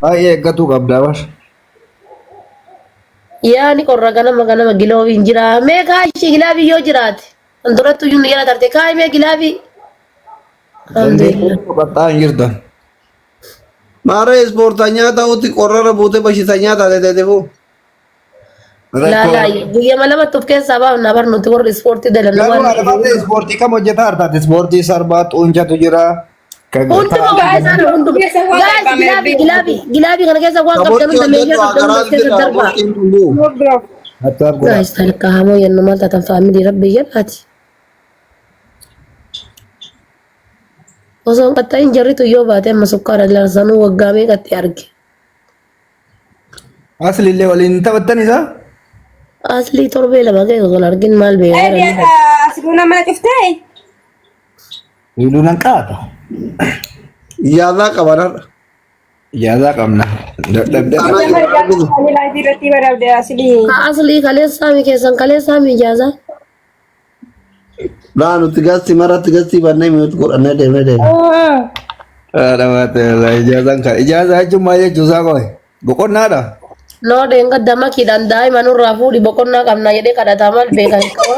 Baay'ee eeggatu qabda bar. Yaani qorra ganama giloobii hin jira. Mee kaashii gilaabii yoo jiraate. Kan duratti iyyuu ni jala tarte kaayi mee gilaabii. Alhamdulillah. Dandeettii qaxxaa hin jirtan. Maara ispoortanyaa ta'utti qorrara buutee bashitanii taatee fu. Laalaa guyyaa lamatti of keessaa baafna barnuti warri ispoortii dalanuu Garuu waan alaabaa ispoortii kam hojjetaa hartaati? Ispoortii sarbaa xuunchatu jira. hunduma baay'isaan hunduma gaas gilaabii kana keessa waan qabdan hunda meeshaa qabdan hunda keessa darbaa. Gaas talakkaa hamoo yennu maal taatan faamilii rabbi jedhaati. Osoo hin qaxxayin jarritu yoo baate amma sukkaara larsanuu waggaa meeqatti arge. Aslillee waliin taphattan isaa? Aslii torbee lama keessa osoo argin maal beekaa. Asirraa mana ciftee? Wiiluu nan qaata. Yaadaa qabanarra. Ijaaza qabna. Dadhabdee. Aslii kaleessaami keessan kaleessaami ijaaza. Nuti gasti maratti gasti bannee mi'ooti godhannee deemee. Haadha maatee ijaazaan kan ijaazaa jechuun maal jechuusaa qoy boqonnaadha. Noo deenga damakiidhaan daa'ima nurraa fuudhi boqonnaa qabna jedhee kadhataa maal beekan qaba.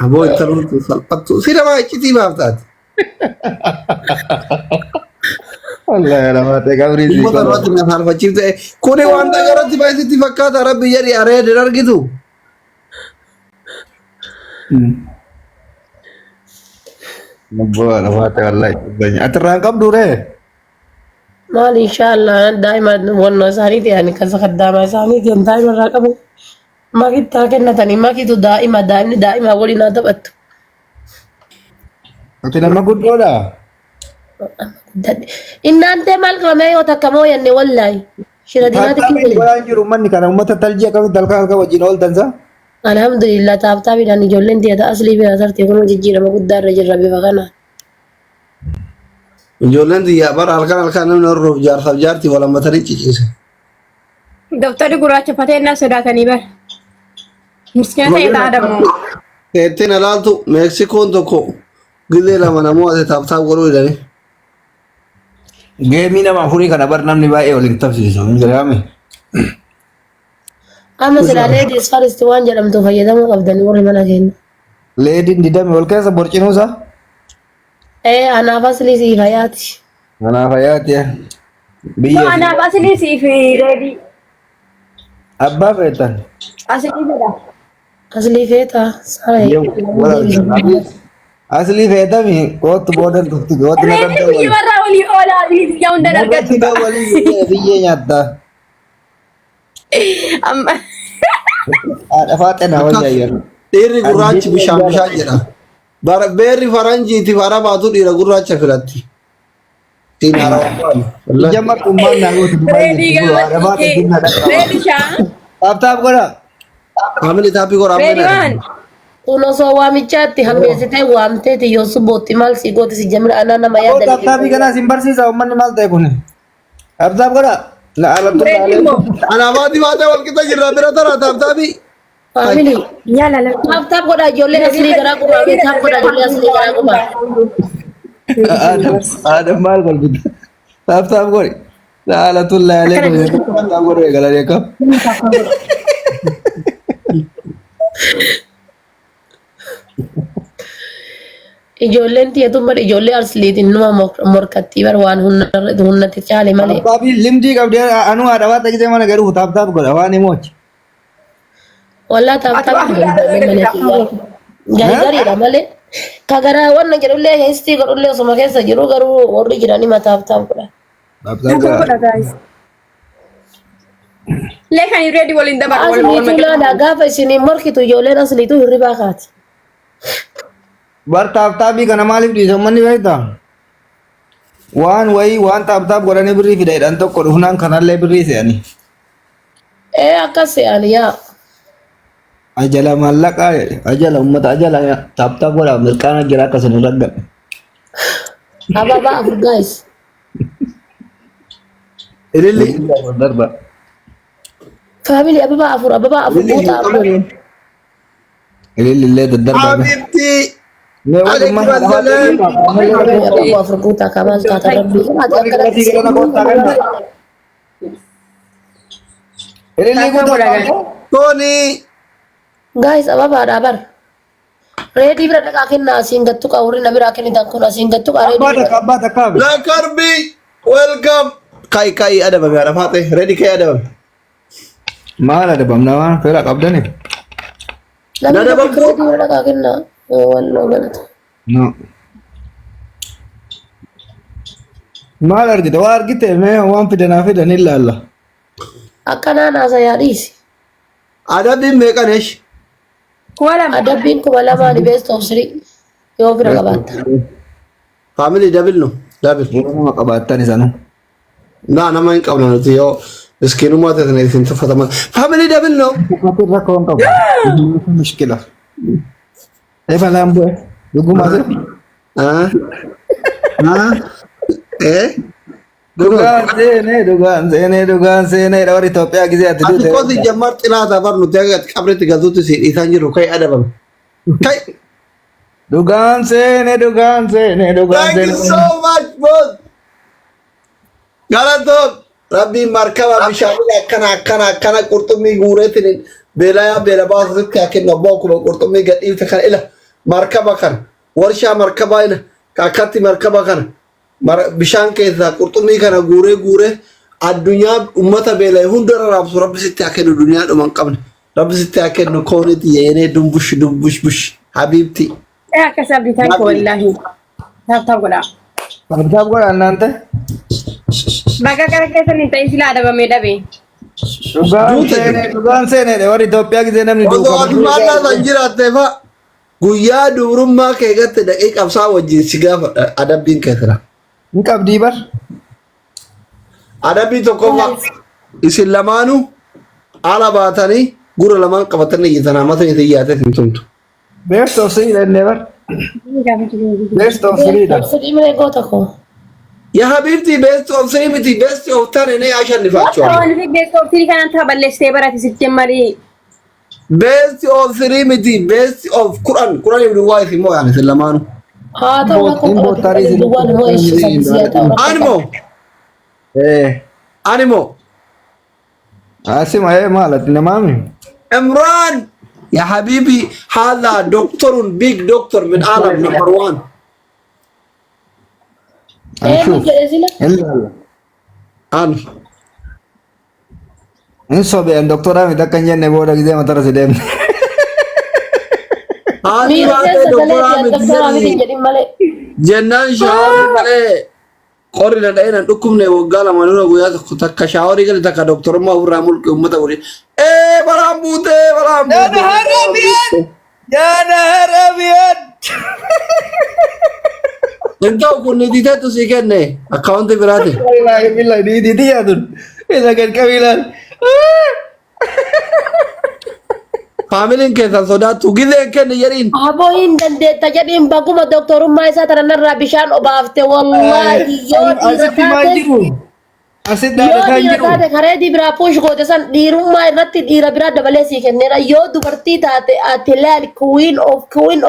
Aboo itti argamtu salphattu si nama iccitii baaftaati. Wallahi haadha maatee qabrii sii Ummata irratti na faarfachiifte kuni wanta garatti baay'isitti fakkaata rabbi jedhi areedin argitu. Nabboo haadha maatee wallahi banya atirraan qabdu ree. Maal inshaallah daa'ima wannoo isaaniiti yaani kan sakaddaama isaaniiti yan daa'ima irraa qabu. Makittaa kennatanii makitu daa'imni daa'ima waliin haa taphattu. Ati nama guddoodha. Innaantee maal qabamee yoo takka moo yanne wallaahi. Shira diinaati Taataalee waan jiru manni kana uummata taljii akkamitti halkan wajjin ooltansa? Alhamdulillah taaptaabidhaan ijoolleen tiyata aslii bira tarte kun jijjiirama guddaa irra jirra bifa kanaan. Ijoolleen xiyyaa bara halkan namni horroof jaarsaaf jaartii walammatanii ciciise. Dabtarri gurraacha fateenyaa sodaatanii bara. Miskiina ta'e taa'adamu. Teettiin alaaltu Meeksikoon tokko gillee lama namoo ati taaptaaf godhuu jedhanii. Geemii nama afurii kana bar namni baay'ee waliin taphisiisu hin jedhame. Amma silaa leedis faristi waan jedhamtu fayyadamuu qabdanii warri mana keenya. Leediin didame wal keessa borcinuusa? Anaaf aslii sii fayaati. Kanaaf ayaati biyya Anaaf aslii siif reedii. abbaa feetan. Aslii fedha. Aslii feetaa. Asli feetami kootu boodan tufti kootu na Reedii biyyi warraa olii oolaa biyya hunda dargatti. biyyee nyaatta. Haadha faaxenaa wayyaayyan. Dhiirri gurraachi bishaan jedha. Beerri faranjiiti fara baatu dhiira gurraacha filatti. Jamma kummaan naa gootu Reedii gaafatti. Reedii shaa. Taaptaap godha. Family taappii godhaa Reedii waan. Kun osoo waamichaatti hambeessitee waamteeti yoo subbootti maal sii gooti si jamila anaa nama yaadanii. Taaptaapi kanaa sin barsiisa uummanni maal ta'e kun. Taaptaap godha. Reedii immoo. Alaabaatti baatee wal qixa jirra bira tara taappitaapi. Faamilii. Yaalala. Taaptaap godha ijoollee aslii garaa gumaa taap godha ijoollee aslii garaa gumaa. Adam maal golbita. Taaptaap godhi. Saala tullaalee kun taaptaap godhu eegalee kam. Ijoolleen tiyatummaa ijoollee asliitiin numa morkattii bar waan hunnatti caale malee. Taaptaapi limdii qabdee anuu haadha waan tajaajila mana garuu taaptaap godha waan himooti. Walaa taaptaap gaariidha malee. Kagaraa waan jedhullee keessi godhullee osuma keessa jiru garuu warri jiranii mataaptaap godha. Taaptaap godha. Leekanii reedii waliin dabalu. Asliituu laala gaafa isin morkitu ijoolleen asliituu hirribaa kaati. Bar taaptaapi kana maaliif dhiisa uummanni beektaa? Waan wayii waan taaptaap godhanii birrii fidaadhaan tokko dhufnaan kanallee birrii se'anii. Akkas se'an yaa. Ajala maallaqaa jedhe ajala uummata ajala taaptaap godhaa mirqaana jira akkasuma raggadhe. Ababaa afur gaayis. Ililli darba. Faamilii ababaa afur buuta afur. Ililli illee daddarba. Habibti Me wa Alaikum ma assalam. Aku afurkuta kamal tata rabbi. Ati akkana Ililli ko to. Tony. guys ababa dabar. Ready bira daga kenna asin gattu ka uri nabira kenni tan kun asin gattu ka ready. Kabata kab. La Karbi. Welcome. Kai ada bang ada Fatih. Ready kai ada bang. Maal ada bam nawa fera kabdane. Nada bang ready bira daga kenna. Wallo galat. No. Maal argite war gite me wan fidana illa Allah. Akkana na sa yadisi. Ada bin me kanesh. Wala ma. Adabin ko malama ni best of 3. Yo bira gabatta. Family double no. Double. Nama kabata ni sanu. Na nama in qabna no yo. Iskinu ma ta ne sin tafatama. Family double no. Kapir rakon ka. Mushkila. Eva lambo. Dugu maze. Ah. Ah. Eh? Dugaan seenee warri Itoophiyaa gisee ati Ati duute. kosi jammar xinaata bar nuti aga qabritti gazuutti si dhiisan jiru kai adabam. Kai. Dugaan seenee. Thank you so much, boss. Galatoom. Rabbiin markaba bishaanii akkana qurxummii guureetiin beelaa beela baasutti akenna bokkuma qurxummii gadhiifte kana ila markaba kana warshaa markabaa ila akkatti markaba kana bishaan keessaa qurxummii kana guuree addunyaa ummata beela hundarra raabsu rabbi sitti akennu duniyaa dhuman qabne rabbi sitti akennu kooniti yeenee dumbush habiibti. Kasabdi tanko wallahi. Tap goda. Kabtaab godha annante. Bakka kana keessa ni ta'e sila adabamee dhabe. Dugaan seenee warri Itoophiyaa gisee namni Osoo duukaa. adumaadhaa san jiraattee fa guyyaa dubrummaa kee gatte dhaqee qabsaa wajjin si gaafa adabbiin kee tira. Ni qabdii bar. Adabbii tokkoffaa isin lamaanuu ala baatanii gura lamaan qabatanii iyyitan hammata itti iyyaatee hin tumtu. Best of three jennee bar. Best of three dha. Sidi mire gota ko. Yaa habiibti best of three miti best of tan inni ashannifachuu. Waan fi beekoo firii kanaan taphalleessitee barate sitti marii. Best of three miti best of Quran ibn Wa'is immoo yaani isin lamaanuu. Haa ta'u duwwaan moo ishi sabbisiyaa ta'u. Animo. Asima maalat namaami. Imran يا حبيبي هذا دكتور بيج دكتور من عالم نمبر 1 Eenyu jedhe sila? أنا In sobeen doktoraa miti akka hin jenne booda gisee matara si deemne. هذه Miira هذا keessa دكتور galee عامل doktoraa miti hin jedhin malee. جنان شاوري مالي قرر لدينا نكم نوغالا منونا غويا تك شاوري قال تك دكتور ما هو رامل كم تقولي إيه برامبوتة برامبوتة يا نهار أبيض. أنت أقول نديته تسيكني أكاونت براتي Wallahi billahi di dia tuh. Isa kan kabilan. فاميلين كذا صدا تقولي كن يرين Aboo hin dandeetta jedhiin bakkuma doktorummaa isaa tanarraa bishaan obaafte wallahi yoo dhiira taate Asit yoo dah kan dhiira jiru. taate karee biraa puush goote san dhiirummaa irratti dhiira biraa dabalee sii kenneera yoo dubartii taate ati laal queen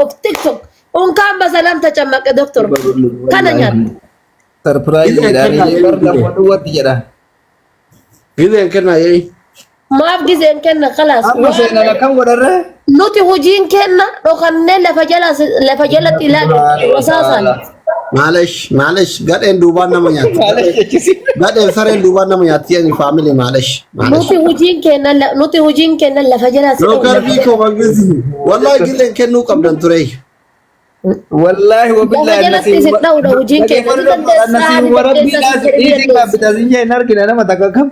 of tiktok unkaan basalam tacammaqe doktor kana nyaata. Surprise dari bar dapat dua tiga. كذا كنا يرين Maaf giseen kenna kalaas. Amma seenaa kam godharre? Nuti hojiin kenna dhokannee lafa jalatti ilaalu rasaasan. معلش قاعد دوبان نما ياتي قاعد سرين دوبان نما ياتي يعني فاميلي معلش Nuti hojiin kenna lafa jalatti. لو كان فيكم بنجزي والله قلت كنو قبل تري Wallahi wa billahi Lafa jalatti isin dhawudha hojiin kenna. Nasi warabbi nasi ini kabita sinja enar kina nama takakam.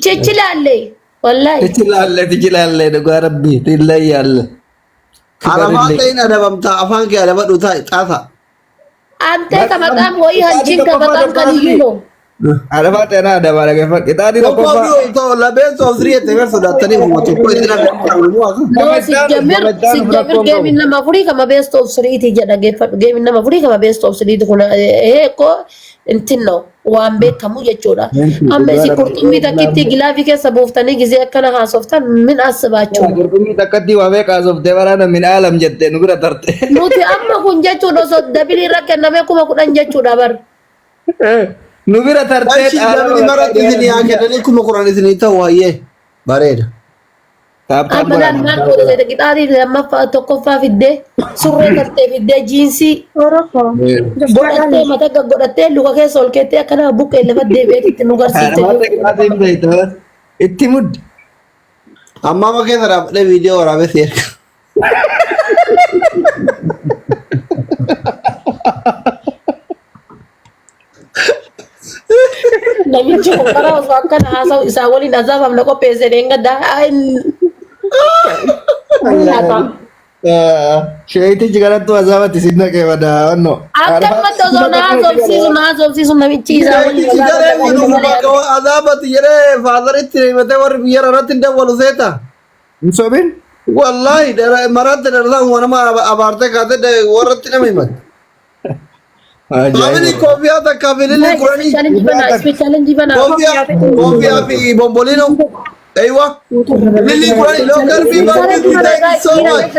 Cichilaalle wallahi. Tijilalle dhugaa rabbi tillayyaalle. على ما تين أنا بمتا أفانك على بدو تاي تاسا Antee ka maqaan wayii hanjin ka maqaan kan iyyuu. Arafate na ada barang apa? Kita di Tokko Lokofa. to la beso sriete verso da tani mo tokko idina No, si Jamil game nama furi kama best of three ti jada game nama furi kama best of three kuna ko intino wambe kamu jechuudha. Ambe si kurtumii takkitti gilaafii keessa buuftanii gizee akkana haasoftan min asbaachuu. Kurkumi takatti wabe kasof debarana min alam jette nugura tarte. Nuti amma kun jechuudha osoo dabilii irra kenname kuma kudhan jechuudha bar. Nubira tarte. Achi dabni maratti idini akadani kuma Qur'an idini tawaye bareeda. Amalaan maal godhe jedhe qixaatii lammaffaa tokkoffaa fiddee surree tartee fiddee jiinsii godhattee mataa godhattee luka keessa ol keettee akkana buqqee lafa deebi'eetitti nu garsiiste. Itti muddi. Amma ma keessa dhaabbatee viidiyoo waraabee seerka. Namichi kun karaa osoo akkana haasa'u isaa waliin azaabamna qopheesse deengaddaa. Sheeyti jigarattu azabati sinna ke wada onno. Akkamatti osoo naasofsiisu namichi isaa waliin Azabati jedhee faadaritti himatee warri biyya irratti dawwalu seeta. Insobin? Wallahi maraatti darsan wanama abaartee kaatee warratti nama himate. Family kofiyaa takka fililli kuranii. Kofiyaa fi bombolino. Aywa. Fililli kuranii lookal fi baay'ee so much.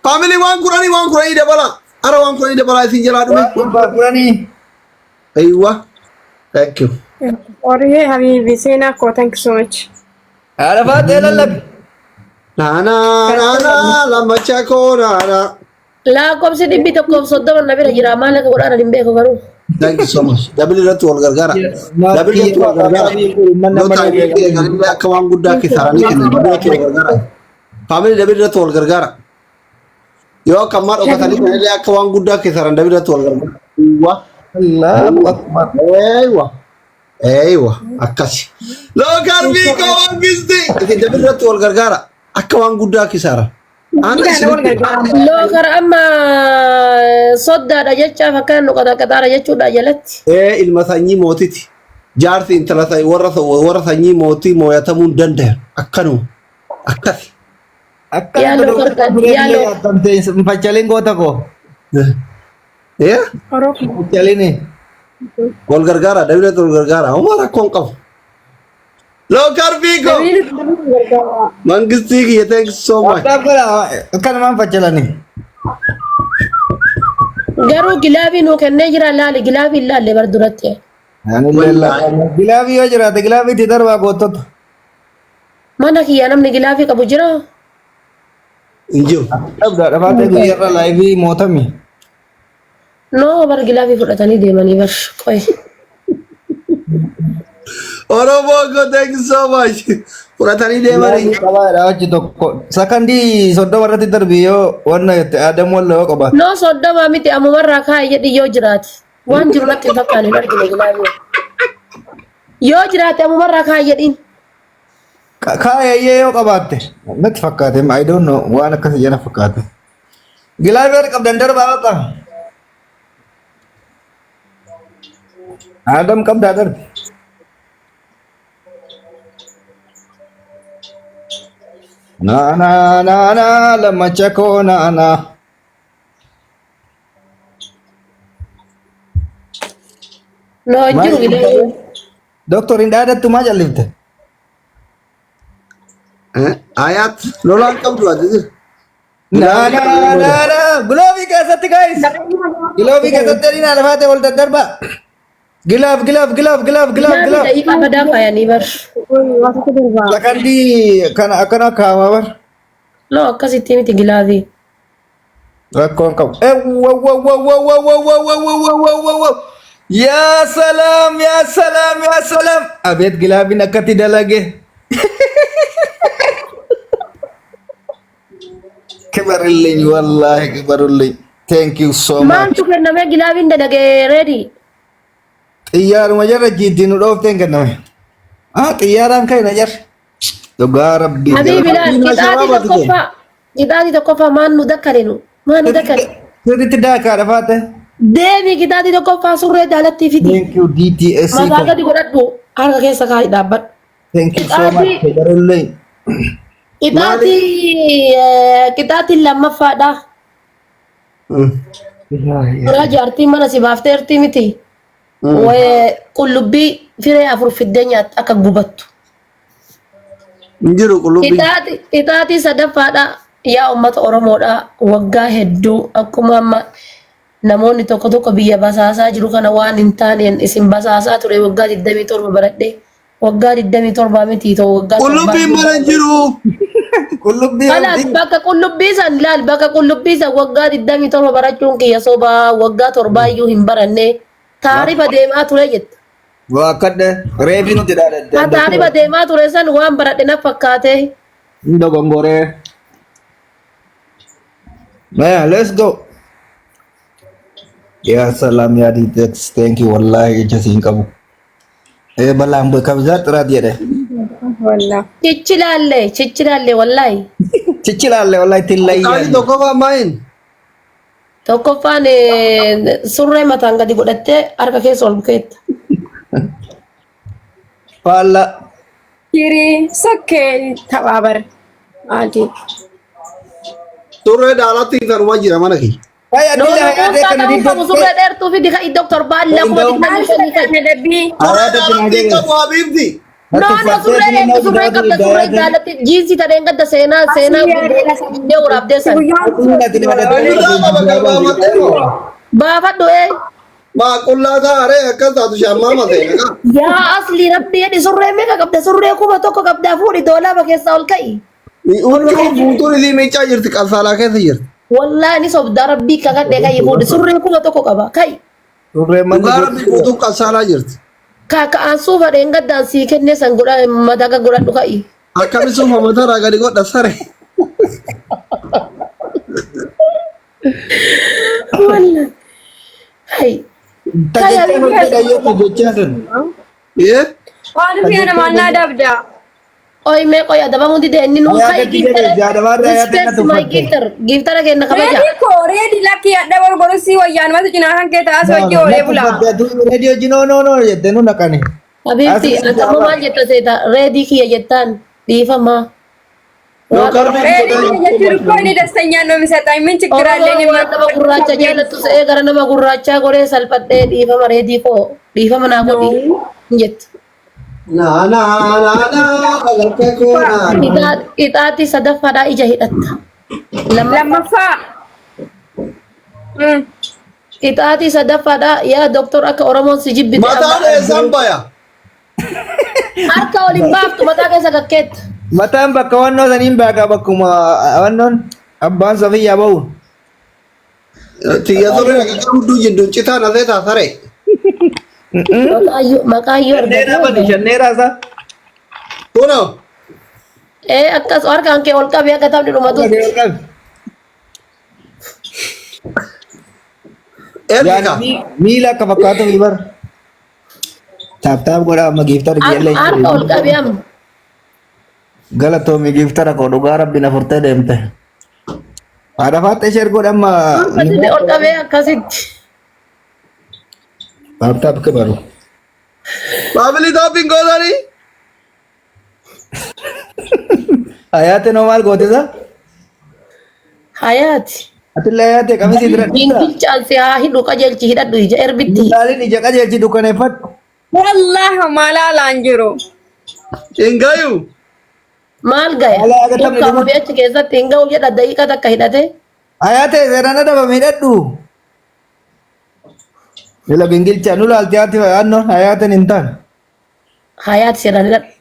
Family waan kuranii dabala. Ara waan kuranii dabala isin jalaa dhume. Kuranii. Aywa. Thank you. Oriye habibi seenaa koo thank you so much. Arafat elalab. Nana lammacha koo nana. Lakkoofsi dhibbi tokkoof soddoma na bira jira maal akka godhaan hin beeku garuu. Thank you so much. Dabili irratti wal gargaara. Dabili irratti wal gargaara. Yoo taa'ee galillee akka waan guddaa kisaaranii kennan dabili irratti wal gargaara. Faamili dabili irratti wal gargaara. Yoo akka ammaa dhokatanii galillee akka waan guddaa kisaaran dabili irratti wal gargaara. Allahu akbar. Eeywa akkasi. Lookal biikoo wangisti. Isin dabili irratti wal gargaara. Akka waan guddaa kisaaran. Lookar amma soddaadha jecha fakkaan nu qaxaqaxaara jechuudha jalatti. Ilma sanyii mootiti. Jaarsi intala warra sanyii mootii moo'atamuu hin danda'an. Akkanuma. Akkasi. Facalin goota koo. Facalini. Wal gargaara dabila wal gargaara. Homaa rakkoon qabu. Lookal biikoo. Mangistii kiyya thank you so much. Kan man facalani. Garuu gilaabii nuu kennee jira laali gilaabii ilaalle bar duratti. Gilaabii yoo jiraate gilaabii itti darbaa goototu. Mana kiyya namni gilaabii qabu jira. Injiru. Dhabdaa dhafaatee guyyarra laayivii mootami. Noo bar gilaabii fudhatanii deemanii bar qoy. Oromoo ko thank you so much. Fudhatanii deemanii. Qabaadha hojii tokko. Sakandii soddoma irratti darbii yoo wanna jette aadamu walla yoo qabaate. Noo soddoma miti ammumarraa kaa'e jedhi yoo jiraate. Waan jiru natti hin fakkaane hin argine gilaabii. Yoo jiraate ammumarraa kaa'e jedhiin. Kaayayyee yoo qabaatte natti fakkaate I don't know waan akkasii jala fakkaate. Gilaabii warri qabdan darbaa baqa. Aadam qabdaa darbi. Na lammacha koo na. Noo hin jiru gilaabii. Doktoriin dhaadattu maa jallifte? Ayat lolaan qabdu ati. Na gilaabii keessatti guys. Gilaabii keessatti ni lafaate wal daddarba. Gilaaf. Da'iiqaa badaa faayanii bar. Sakandii kana akkana kaa'ama bar. Noo akkasitti miti gilaabii. Rakkoon qabu. Yaa salaam. Abeet gilaabiin akkatti dalage. Kibarullee wallahi kibarullee. Thank you so much. Maaltu kenname gilaabiin dalage ready. Xiyyaaruma jarra jiitti nu dhoofteen kenname. Xiyyaaraan ka'e na jarra. Dhugaa rabbii. Habiibiidhaan qixaatii tokkoffaa maan nu dakkarenu. Maan nu dakkare. Sirriitti daakaa dhafaate. Deemi kitaati tokko faasurree daalatti fidi. Thank you DTSC. Mataa gadi godhadhu harka keessa kaa'ii dhaabbadhu. Thank you so much. Federallee. Qixaatiin lammaffaadha. Suuraa jaartii mana si baafteerti miti. Qullubbii firee 4 fiddee nyaatta akka gubattu. Injiru qullubbii. Qixaatii sadaffaadha. Yaa uummata Oromoodha waggaa hedduu akkuma amma namoonni tokko tokko biyya basaasaa jiru kana waan hin taaneen isin basaasaa ture waggaa 27 baradhee waggaa 27 miti ta'u waggaa Qullubbii mana jiru. Qullubbii. Alaas bakka qullubbii san laal bakka qullubbii san waggaa 27 barachuun kiyya sobaa waggaa 7 iyyuu hin baranne taarifa deemaa ture jette. Wakkadde reefi nuti dhaadha. Taarifa deemaa ture san waan baradhe na fakkaate. Ndogongoree. Man, let's go. Ya salam ya DTX. Thank you wallahi jasin kamu. Balang bekabzat radiyah deh. Wallah. Ciccilaalle wallahi. Cicilalle wallahi tillai. Kali toko apa main? Tokkoffaan surree mataan gadi godhattee harka keessa ol bukeetta. Pala. Kiri sokkee taphaa Adi. Turre dalati kan wajira mana ki? Kayak No, dia ada kung kena di kamu suka dheertuu fi dikai Dr. Balla kuma digdami kan. Ada Dalati kena kamu Habibti. Surree qabda surree jaalatti jiinsi tadheen gadda seenaa guddee waraabdee san. Kenapa bakal bamat itu? Baafadhu Ma kullata are akan satu syamma mate. yaa asli rabbi jedhi surree meeqa qabda surree kuma tokko qabdaa fuudhi doolaaba keessaa ol ka'i. Unjuk butuh di meja jirti kalsala ke jirti. Wallahi ni sobda rabbi kakadhee ka'i fuudhi surree kuma tokko qaba ka'i. Gara di butuh kalsala jirti. Kaka'aan suufa dheen gaddaan sii kennee san godha madaga godhadhu ka'i. Akami semua motor agak di kota sare. Wallahi. Hai. Iya? Waan fi nama naa dabda. Oy mee qoy adabamu dide inni nu Yaa kai gadi gadi, jaadama irraa yaa respect ta'e my tuffatte. giftara kenna kabaja. Reedi ko reedi lakki adda gorgorosi wayyaan mata cinaa kan kee taas hojii oolee bulaa. Radio Jino no jette nu nakani. Habibti Asli atamu maal jetta seeta reedii kiyya jettaan dhiifama. Reedi jechuun ko inni dastanyaan noomi seetaa min chikkiraallee ni Oromoo waan nama gurraacha jaalattu se'ee gara nama gurraachaa godhee salphadhee dhiifama reedii koo dhiifama naa godhi jette. Nah, agar ke kona. Ixaati sadaffaadhaa ija hidhatta. lammaffaa. Ixaati sadaffaadhaa yaa doktor akka Oromoon si jibbite. Mata ada samba ya. Harka waliin baaftu mataa keessa kakkeetta. Mataan bakka wannoo saniin baaka bakkuma wannoon abbaan safiyyaa ba'uun. Tiga sore agak kudu jendun cita nanti tak sare. Maqaayyoo argate. Shanneeraa isaa. Kuno. Akkas harkaan kee ol qabee akka taphni dhumatu. Erika. Miila akka fakkaatu ibar. Taap godhaa amma giiftar jelle. Harka ol qabee amma. Galatoomi giiftara koo dhugaa rabbi na furtee deemte. Haadha faaxee ishee ergoodha amma. Harka ol qabee akkasitti. Taap ke baru. Babili topping kau tadi. Ayaate normal goote sa? Hayaati. Atille ayaate kami sidira. Dinqichaan si haa hidhu qajeelchi hidhadhu ija erbitti. Daalin ija qajeelchi dukkaneeffadhu. Wallahi malaalaan jiru. Engayu. Maal gaya? Alaa aga taphni Dukkaa dhumu. fi achi keessatti hin ga'u jedha daqiiqa takka hidhate. Ayaate seeraan adaba miidhadhu. Nila gingilcha nu laalti haati anno hayaaten hin taane. Hayaati seeraan hidhadhu.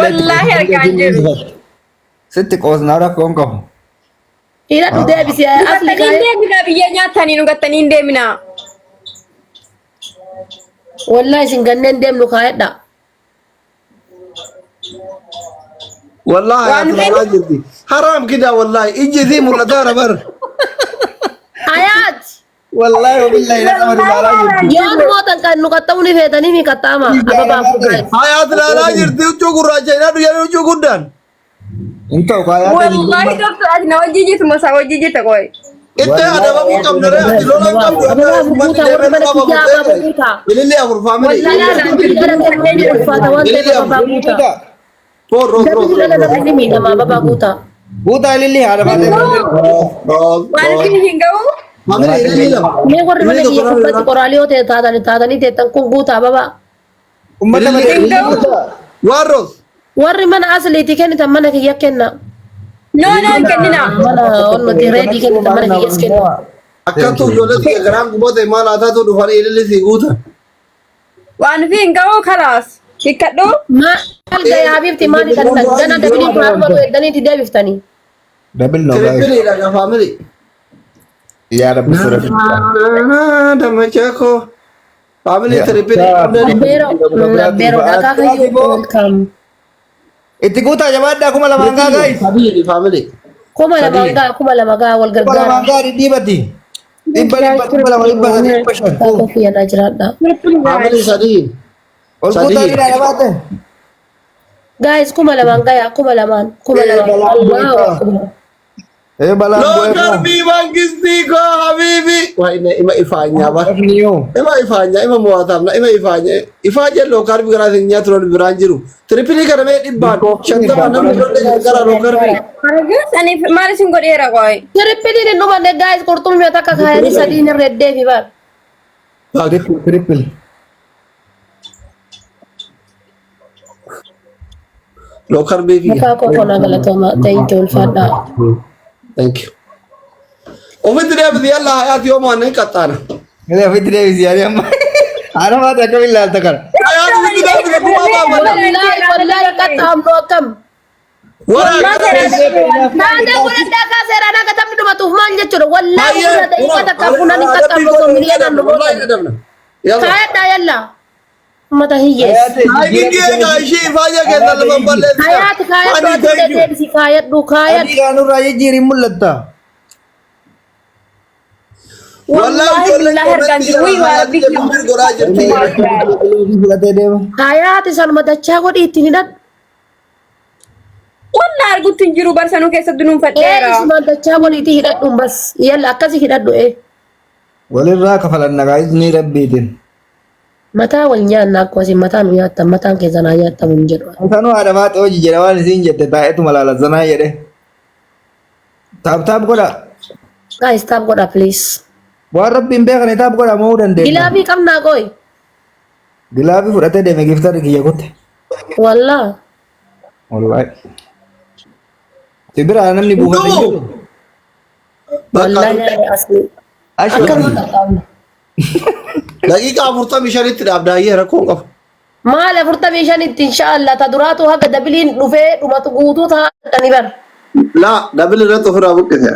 Wallahi argaan jiru. Sitti qoosnaa rakkoon qabu. Hidhadhu deebisi asli Gattanii kaayee. deemina biyya nyaatanii nu gattanii deemina. Wallahi isin ganneen deemnu kaayedha. Wallahi Wan hayat lala jirti. Haram kita wallahi. Iji sih mulata rabar. Hayaati. Wallahi wabillahi la amadu laalaa jirti. Yoon mootan kan nu qaxxamu ni feetanii mi qaxxaama. Ababaaf gugaa'e. Hayat lala jirti. Ucu gurracha ina du jadi ucu gudan. Hin ta'u hayaaten hin Wallahi doktor ati na wajji jitu masa wajji jita koy. Itti adaba buu qabna re ati lola qabdu ummati deemee nama buutee ilillee afur faamilii foor roos Buta ililli haadha baatee. Waan fi hin ga'u. faamilii ilillee lama Mee warri mana kiyya uffati qoraalii yoo ta'e taatanii teettan kun guutaa baba. Ummata malee waan roos Warri mana asliitii kennitan mana kiyya kenna. No, kennina. Mana onnoti reedii kennitan mana kiyyas kenna. akkattu ijoollee garaan gubate maal haa taatu dhufanii ilillee si guutan. Waan fi hin ga'u kalaas. Hikkadhu. Maal ga'e Habiibti maali kan gana dabiliin furaanuma eegdaniiti deebiftanii. Double no guys. Tirippiliidha gaa faamilii. Ya Rabbi surat. Dammachaa koo faamilii tirippilii. Labbeero dhagaa kayyuu welcome. Itti guutaa jabaadhaa kuma lamaan gaa guys. Faamilii. Kuma lama gaa wal Kuma lamaan gargaara. gaa dhibati. Dhibba kuma lama dhibba sadii dhibba shan. Kofiyaa naa jiraadha. Faamilii sadii. Ol guutaa ni dha jabaate. Guys, kuma lamaan Allahu akbar. Balaan Lookar mangistii koo habiibi. Waa ima ifaanyaa bara. Ima ifaanyaa ima mo'atamna ima ifaanyaa. Ifaanyaa lookar bi garaa sin nyaatu loon biraan jiru. Tirippilii kana mee dhibbaan shantama namni loon gara lookar bi. Ani maal isin godheera qoy. Tirippiliin hin dhumanne guys, qurxummii takka kaayanii sadiin irra deddeebi bar. Triple. Lookar beekiya. Mukaa kokonaa galatooma ta'in ulfaadhaa. Thank you. Ofitti deebisi yalla hayaati yoo mo'anne qaxxaana. Ini ofitti deebisi yaani amma. Haadha baate akkamiin ilaalta kana. Hayaati ofitti deebisi kumaa baafata. Wallahi qaxxaamnu akkam. Naannoo godhadhaa kaaseeraa naga taphni dhumatuuf maal jechuudha. Wallahi godhadha dhiibbaa takka fuunanii qaxxaamnu osoo miliyoonaan dhumu. Kaayadhaa yalla. Mata hiyyees. Hayaati kaayadhu adda deebisi kaayadhu kaayadhu. Adii kaanurraa jijjiirin mul'atta. Fudhatee deema. Hayaati sanuma dachaa godhi ittiin hidhadhu. Wanna argutti hin jiru barsanuu keessatti nuun fadheera. Isuma dachaa godhi ittiin hidhadhu bas. Yalla akkasi hidhadhu Walirraa kafalanna gaayis ni rabbiitiin. Mataa wal nyaanna akkasi mataa nu nyaattan mataan keessan haa nyaattamu hin jedhu. Sanuu haadha baate hojii jedha waan isiin jette taa'eetu malaalazanaa jedhe. Taap godha. Guys, taap godha please. Waan rabbiin beekane taap godha moo dandeenya. Gilaabii qabnaa qoy. Gilaabii fudhatee deeme giftari kiyya kutte. Wallaa. Wallahi. Sibiraa namni buufate jiru. Wallaahi asli. Akkamitti qabna. Daqiiqaa 45 dhaabdaayyee rakkoon qaba. Maal 45 inshallah ta duraatu haga dabiliin dhufee dhumatu guutuu taa'anii bar. Laa dabili irratti ofirraa buqqise.